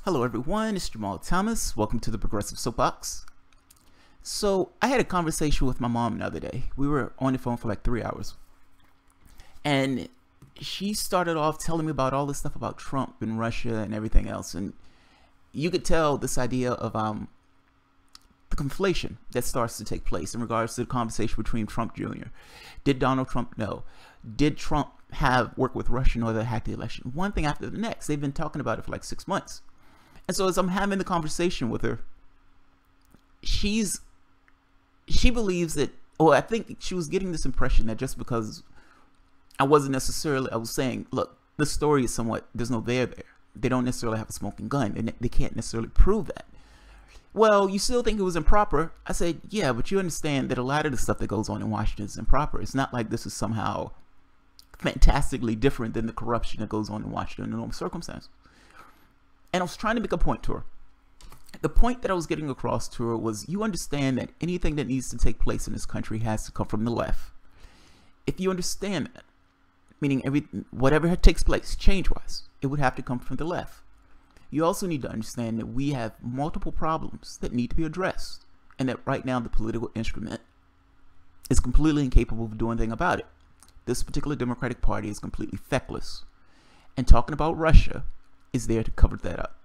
Hello everyone, it's Jamal Thomas. Welcome to the Progressive Soapbox. So I had a conversation with my mom the other day. We were on the phone for like 3 hours. And she started off telling me about all this stuff about Trump and Russia and everything else. And you could tell this idea of the conflation that starts to take place in regards to the conversation between Trump Jr. Did Donald Trump know? Did Trump have work with Russia in order to hack the election? One thing after the next. They've been talking about it for like 6 months. And so as I'm having the conversation with her, she believes that, or I think she was getting this impression that just because I was saying, look, the story is somewhat, there's no there. They don't necessarily have a smoking gun. They can't necessarily prove that. Well, you still think it was improper? I said, yeah, but you understand that a lot of the stuff that goes on in Washington is improper. It's not like this is somehow fantastically different than the corruption that goes on in Washington in normal circumstances. And I was trying to make a point to her. The point that I was getting across to her was, you understand that anything that needs to take place in this country has to come from the left. If you understand that, meaning whatever takes place, change-wise, it would have to come from the left. You also need to understand that we have multiple problems that need to be addressed, and that right now the political instrument is completely incapable of doing anything about it. This particular Democratic Party is completely feckless. And talking about Russia is there to cover that up.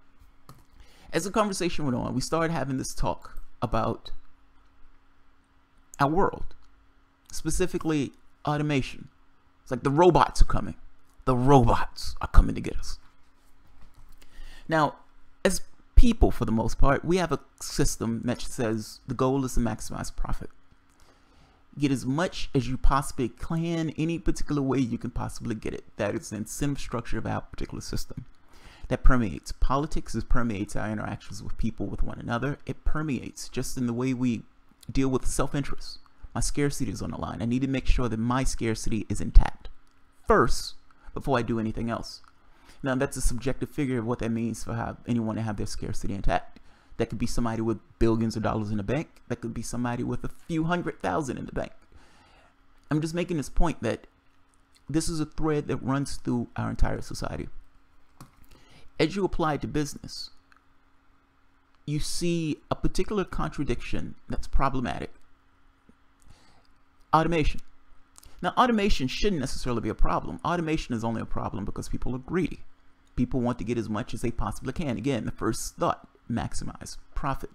As the conversation went on, we started having this talk about our world, specifically automation. It's like the robots are coming. The robots are coming to get us. Now, as people, for the most part, we have a system that says the goal is to maximize profit. Get as much as you possibly can, any particular way you can possibly get it. That is the incentive structure of our particular system. That permeates politics, it permeates our interactions with people, with one another. It permeates just in the way we deal with self-interest. My scarcity is on the line. I need to make sure that my scarcity is intact first before I do anything else. Now, that's a subjective figure of what that means for anyone to have their scarcity intact. That could be somebody with billions of dollars in the bank. That could be somebody with a few $100,000 in the bank. I'm just making this point that this is a thread that runs through our entire society. As you apply it to business, you see a particular contradiction that's problematic. Automation. Now, automation shouldn't necessarily be a problem. Automation is only a problem because people are greedy. People want to get as much as they possibly can. Again, the first thought, maximize profit.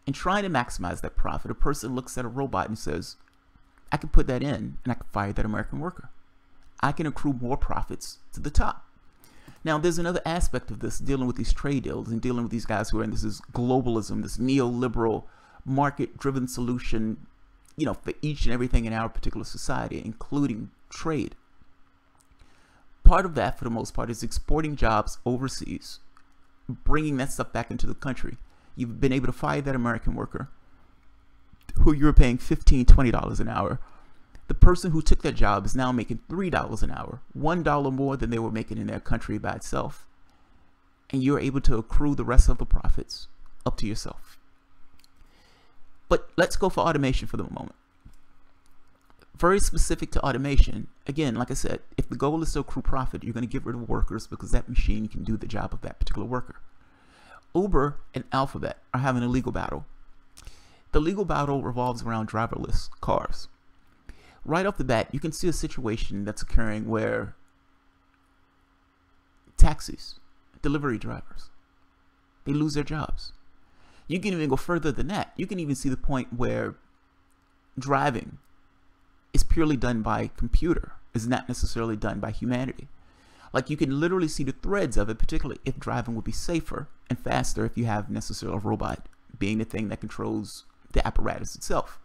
In trying to maximize that profit, a person looks at a robot and says, I can put that in and I can fire that American worker. I can accrue more profits to the top. Now, there's another aspect of this, dealing with these trade deals and dealing with these guys who are in this is globalism, this neoliberal market-driven solution, for each and everything in our particular society, including trade. Part of that, for the most part, is exporting jobs overseas, bringing that stuff back into the country. You've been able to fire that American worker who you were paying $15, $20 an hour. The person who took that job is now making $3 an hour, $1 more than they were making in their country by itself. And you're able to accrue the rest of the profits up to yourself. But let's go for automation for the moment. Very specific to automation, again, like I said, if the goal is to accrue profit, you're going to get rid of workers because that machine can do the job of that particular worker. Uber and Alphabet are having a legal battle. The legal battle revolves around driverless cars. Right off the bat, you can see a situation that's occurring where taxis, delivery drivers, they lose their jobs. You can even go further than that. You can even see the point where driving is purely done by computer, is not necessarily done by humanity. Like, you can literally see the threads of it, particularly if driving would be safer and faster if you have necessarily a robot being the thing that controls the apparatus itself.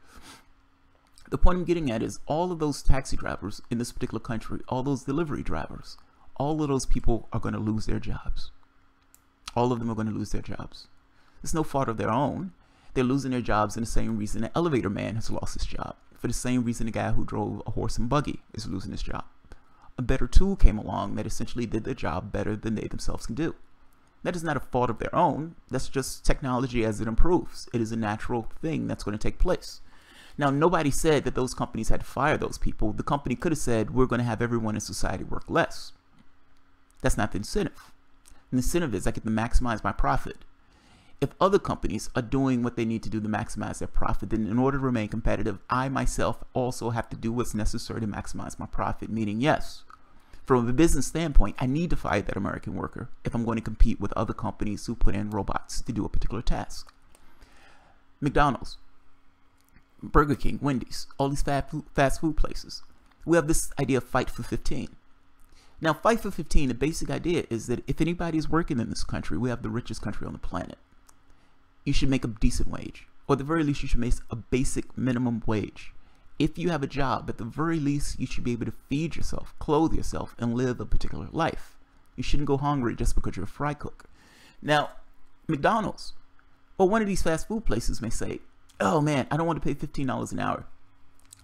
The point I'm getting at is all of those taxi drivers in this particular country, all those delivery drivers, all of those people are going to lose their jobs. All of them are going to lose their jobs. It's no fault of their own. They're losing their jobs in the same reason the elevator man has lost his job. For the same reason the guy who drove a horse and buggy is losing his job. A better tool came along that essentially did their job better than they themselves can do. That is not a fault of their own. That's just technology as it improves. It is a natural thing that's going to take place. Now, nobody said that those companies had to fire those people. The company could have said, we're going to have everyone in society work less. That's not the incentive. The incentive is I get to maximize my profit. If other companies are doing what they need to do to maximize their profit, then in order to remain competitive, I myself also have to do what's necessary to maximize my profit. Meaning, yes, from a business standpoint, I need to fire that American worker if I'm going to compete with other companies who put in robots to do a particular task. McDonald's, Burger King, Wendy's, all these fast food places. We have this idea of fight for 15. Now, fight for 15, the basic idea is that if anybody is working in this country, we have the richest country on the planet. You should make a decent wage, or at the very least, you should make a basic minimum wage. If you have a job, at the very least, you should be able to feed yourself, clothe yourself, and live a particular life. You shouldn't go hungry just because you're a fry cook. Now, McDonald's, or one of these fast food places may say, oh man, I don't want to pay $15 an hour.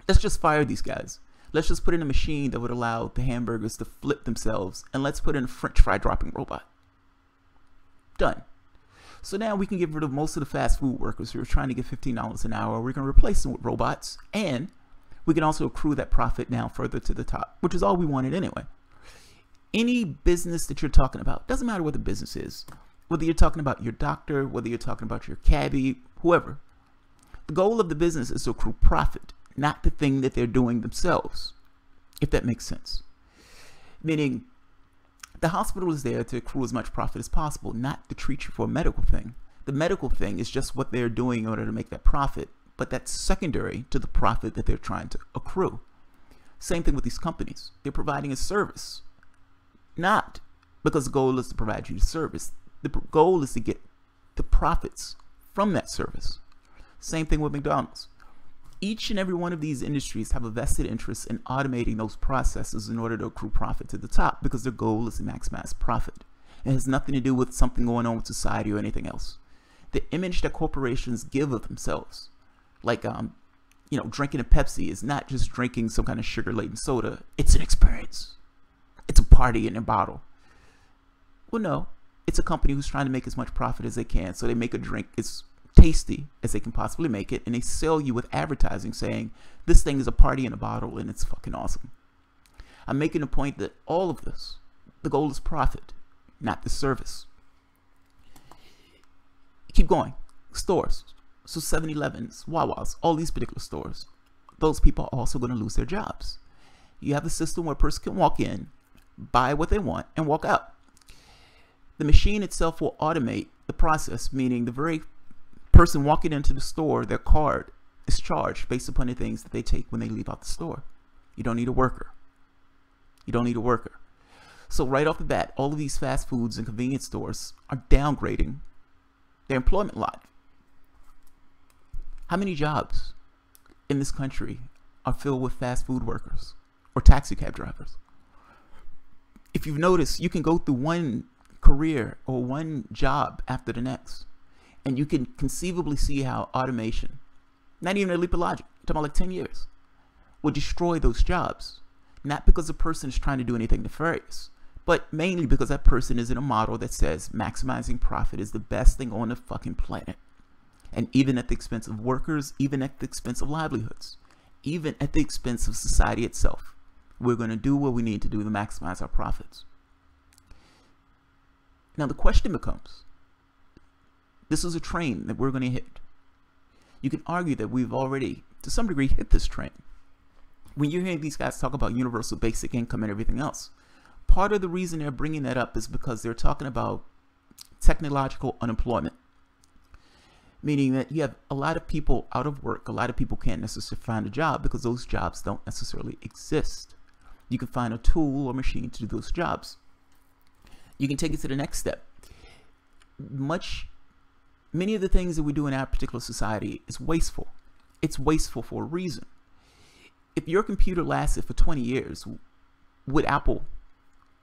Let's just fire these guys. Let's just put in a machine that would allow the hamburgers to flip themselves, and let's put in a French fry dropping robot. Done. So now we can get rid of most of the fast food workers who are trying to get $15 an hour. We're going to replace them with robots, and we can also accrue that profit now further to the top, which is all we wanted anyway. Any business that you're talking about, doesn't matter what the business is, whether you're talking about your doctor, whether you're talking about your cabbie, whoever, the goal of the business is to accrue profit, not the thing that they're doing themselves, if that makes sense. Meaning, the hospital is there to accrue as much profit as possible, not to treat you for a medical thing. The medical thing is just what they're doing in order to make that profit, but that's secondary to the profit that they're trying to accrue. Same thing with these companies. They're providing a service, not because the goal is to provide you the service. The goal is to get the profits from that service. Same thing with McDonald's. Each and every one of these industries have a vested interest in automating those processes in order to accrue profit to the top, because their goal is to maximize profit. It has nothing to do with something going on with society or anything else. The image that corporations give of themselves, like drinking a Pepsi, is not just drinking some kind of sugar-laden soda. It's an experience. It's a party in a bottle. Well, no, it's a company who's trying to make as much profit as they can, so they make a drink as tasty as they can possibly make it, and they sell you with advertising saying this thing is a party in a bottle and it's fucking awesome. I'm making a point that all of this, the goal is profit, not the service. Keep going. Stores, so 7-Elevens, Wawa's, all these particular stores, those people are also going to lose their jobs. You have a system where a person can walk in, buy what they want, and walk out. The machine itself will automate the process, meaning the very person walking into the store, their card is charged based upon the things that they take when they leave out the store. You don't need a worker. You don't need a worker. So right off the bat, all of these fast foods and convenience stores are downgrading their employment lot. How many jobs in this country are filled with fast food workers or taxi cab drivers? If you've noticed, you can go through one career or one job after the next, and you can conceivably see how automation, not even a leap of logic, I'm talking about like 10 years, will destroy those jobs. Not because the person is trying to do anything nefarious, but mainly because that person is in a model that says maximizing profit is the best thing on the fucking planet. And even at the expense of workers, even at the expense of livelihoods, even at the expense of society itself, we're going to do what we need to do to maximize our profits. Now the question becomes, this is a train that we're going to hit. You can argue that we've already, to some degree, hit this train. When you're hearing these guys talk about universal basic income and everything else, part of the reason they're bringing that up is because they're talking about technological unemployment. Meaning that you have a lot of people out of work, a lot of people can't necessarily find a job because those jobs don't necessarily exist. You can find a tool or machine to do those jobs. You can take it to the next step. Many of the things that we do in our particular society is wasteful. It's wasteful for a reason. If your computer lasted for 20 years, would Apple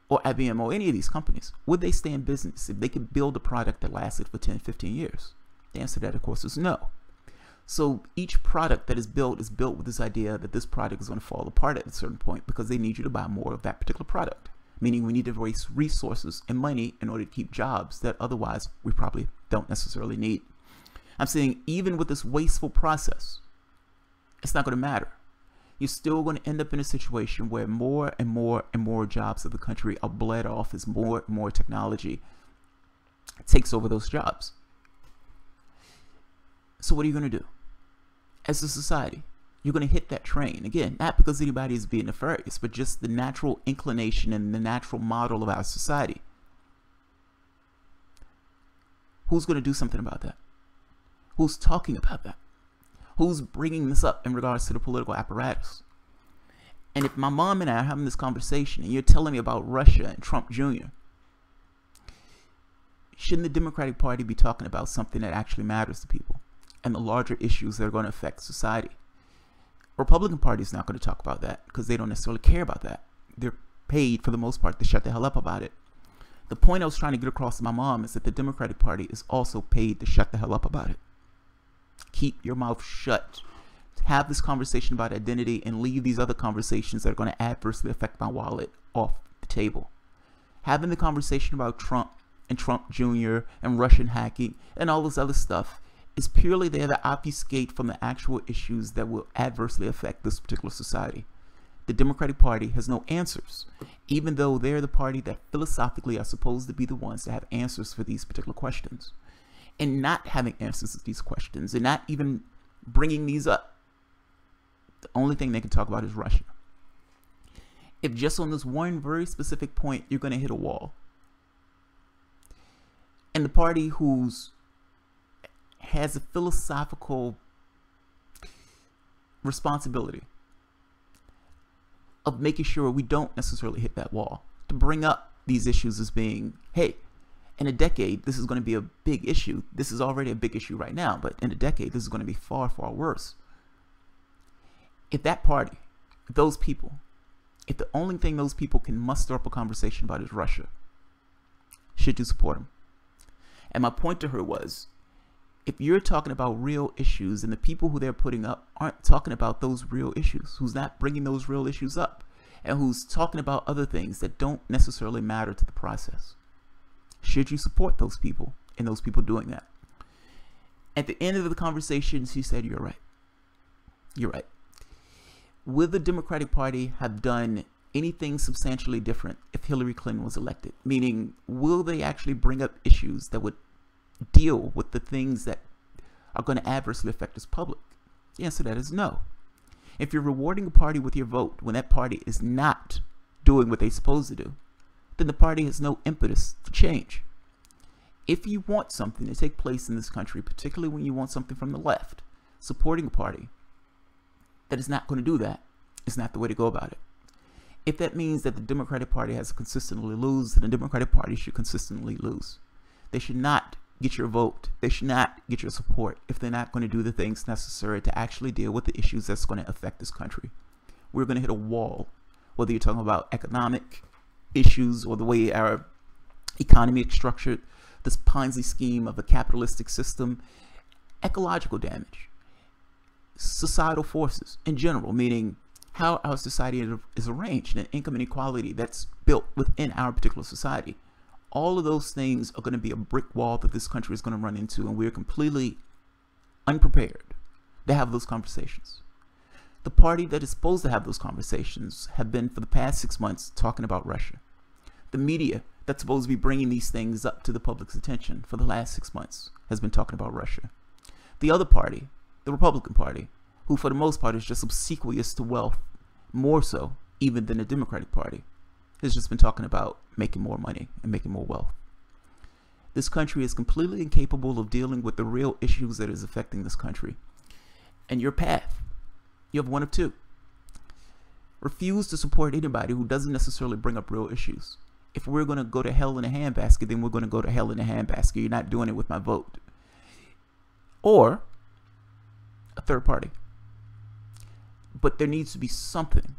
or IBM or any of these companies, would they stay in business if they could build a product that lasted for 10, 15 years? The answer to that, of course, is no. So each product that is built with this idea that this product is going to fall apart at a certain point because they need you to buy more of that particular product. Meaning we need to waste resources and money in order to keep jobs that otherwise we probably don't necessarily need. I'm saying even with this wasteful process, it's not going to matter. You're still going to end up in a situation where more and more and more jobs of the country are bled off as more and more technology takes over those jobs. So what are you going to do? As a society, you're going to hit that train. Again, not because anybody is being nefarious, but just the natural inclination and the natural model of our society. Who's going to do something about that? Who's talking about that? Who's bringing this up in regards to the political apparatus? And if my mom and I are having this conversation and you're telling me about Russia and Trump Jr., shouldn't the Democratic Party be talking about something that actually matters to people and the larger issues that are going to affect society? Republican Party is not going to talk about that because they don't necessarily care about that. They're paid for the most part to shut the hell up about it. The point I was trying to get across to my mom is that the Democratic Party is also paid to shut the hell up about it. Keep your mouth shut. Have this conversation about identity and leave these other conversations that are going to adversely affect my wallet off the table. Having the conversation about Trump and Trump Jr. and Russian hacking and all this other stuff is purely there to obfuscate from the actual issues that will adversely affect this particular society. The Democratic Party has no answers, even though they're the party that philosophically are supposed to be the ones to have answers for these particular questions. And not having answers to these questions and not even bringing these up, the only thing they can talk about is Russia. If just on this one very specific point you're going to hit a wall, and the party who's has a philosophical responsibility of making sure we don't necessarily hit that wall, to bring up these issues as being, hey, in a decade, this is going to be a big issue. This is already a big issue right now, but in a decade, this is going to be far, far worse. If that party, if those people, if the only thing those people can muster up a conversation about is Russia, should you support them? And my point to her was, if you're talking about real issues and the people who they're putting up aren't talking about those real issues, who's not bringing those real issues up, and who's talking about other things that don't necessarily matter to the process, should you support those people and those people doing that? At the end of the conversation, she said, you're right. You're right. Will the Democratic Party have done anything substantially different if Hillary Clinton was elected? Meaning, will they actually bring up issues that would deal with the things that are going to adversely affect this public? The answer to that is no. If you're rewarding a party with your vote when that party is not doing what they're supposed to do, then the party has no impetus to change. If you want something to take place in this country, particularly when you want something from the left, supporting a party that is not going to do that is not the way to go about it. If that means that the Democratic Party has to consistently lose, then the Democratic Party should consistently lose. They should not get your vote. They should not get your support if they're not going to do the things necessary to actually deal with the issues that's going to affect this country. We're going to hit a wall, whether you're talking about economic issues or the way our economy is structured, this Ponzi scheme of a capitalistic system, ecological damage, societal forces in general, meaning how our society is arranged and income inequality that's built within our particular society. All of those things are going to be a brick wall that this country is going to run into, and we're completely unprepared to have those conversations. The party that is supposed to have those conversations have been for the past 6 months talking about Russia. The media that's supposed to be bringing these things up to the public's attention for the last 6 months has been talking about Russia. The other party, the Republican Party, who for the most part is just obsequious to wealth, more so even than the Democratic Party, has just been talking about making more money and making more wealth. This country is completely incapable of dealing with the real issues that is affecting this country. And your path, you have one of two. Refuse to support anybody who doesn't necessarily bring up real issues. If we're going to go to hell in a handbasket, then we're going to go to hell in a handbasket. You're not doing it with my vote. Or a third party. But there needs to be something.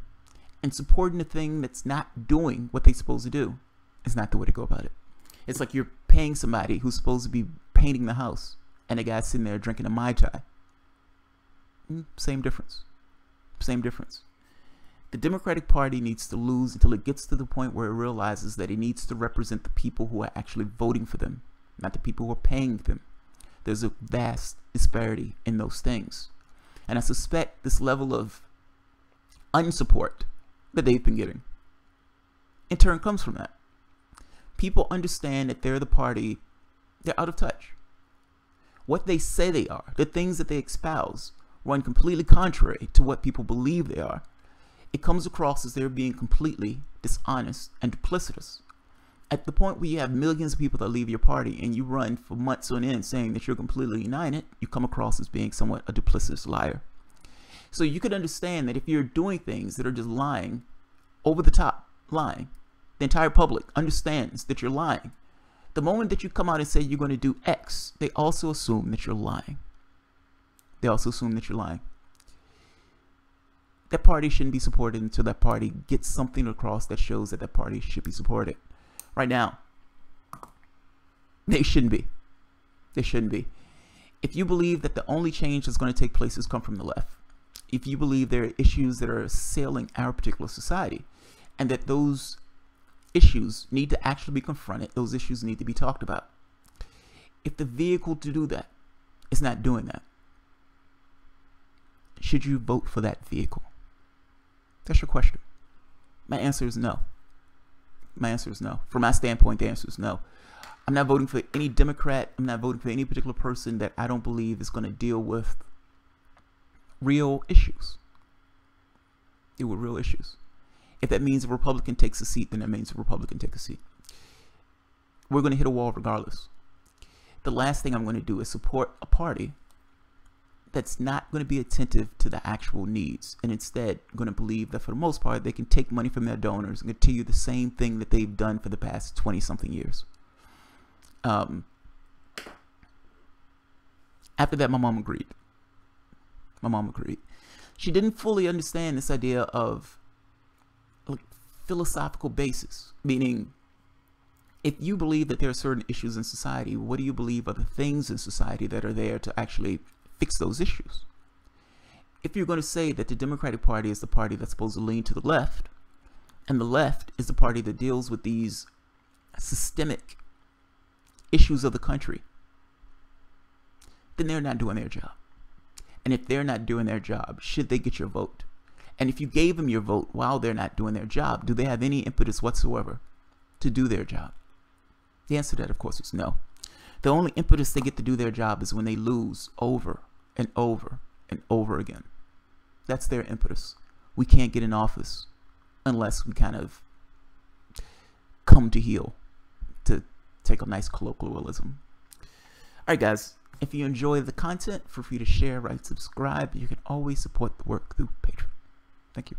And supporting a thing that's not doing what they're supposed to do is not the way to go about it. It's like you're paying somebody who's supposed to be painting the house and the guy's sitting there drinking a Mai Tai. Same difference. Same difference. The Democratic Party needs to lose until it gets to the point where it realizes that it needs to represent the people who are actually voting for them, not the people who are paying them. There's a vast disparity in those things. And I suspect this level of unsupport that they've been getting in turn comes from that. People understand that they're the party They're out of touch. What they say they are, the things that they espouse, run completely contrary to what people believe they are. It comes across as they're being completely dishonest and duplicitous. At the point where you have millions of people that leave your party and you run for months on end saying that you're completely united, you come across as being somewhat a duplicitous liar. So you could understand that if you're doing things that are just lying, over the top lying, the entire public understands that you're lying. The moment that you come out and say you're going to do X, they also assume that you're lying. They also assume that you're lying. That party shouldn't be supported until that party gets something across that shows that that party should be supported. Right now, they shouldn't be. They shouldn't be. If you believe that the only change that's going to take place has come from the left, if you believe there are issues that are assailing our particular society, and that those issues need to actually be confronted, those issues need to be talked about. If the vehicle to do that is not doing that, should you vote for that vehicle? That's your question. My answer is no. My answer is no. From my standpoint, the answer is no. I'm not voting for any Democrat. I'm not voting for any particular person that I don't believe is going to deal with real issues. Deal with real issues. If that means a Republican takes a seat, then that means a Republican takes a seat. We're going to hit a wall regardless. The last thing I'm going to do is support a party that's not going to be attentive to the actual needs, and instead going to believe that for the most part they can take money from their donors and continue the same thing that they've done for the past 20 something years. After that, my mom agreed. My mom agreed. She didn't fully understand this idea of like philosophical basis, meaning if you believe that there are certain issues in society, what do you believe are the things in society that are there to actually fix those issues? If you're going to say that the Democratic Party is the party that's supposed to lean to the left, and the left is the party that deals with these systemic issues of the country, then they're not doing their job. And if they're not doing their job, should they get your vote? And if you gave them your vote while they're not doing their job, do they have any impetus whatsoever to do their job? The answer to that, of course, is no. The only impetus they get to do their job is when they lose over and over and over again. That's their impetus. We can't get in office unless we kind of come to heel, to take a nice colloquialism. All right, guys. If you enjoy the content, feel free to share, write, subscribe. You can always support the work through Patreon. Thank you.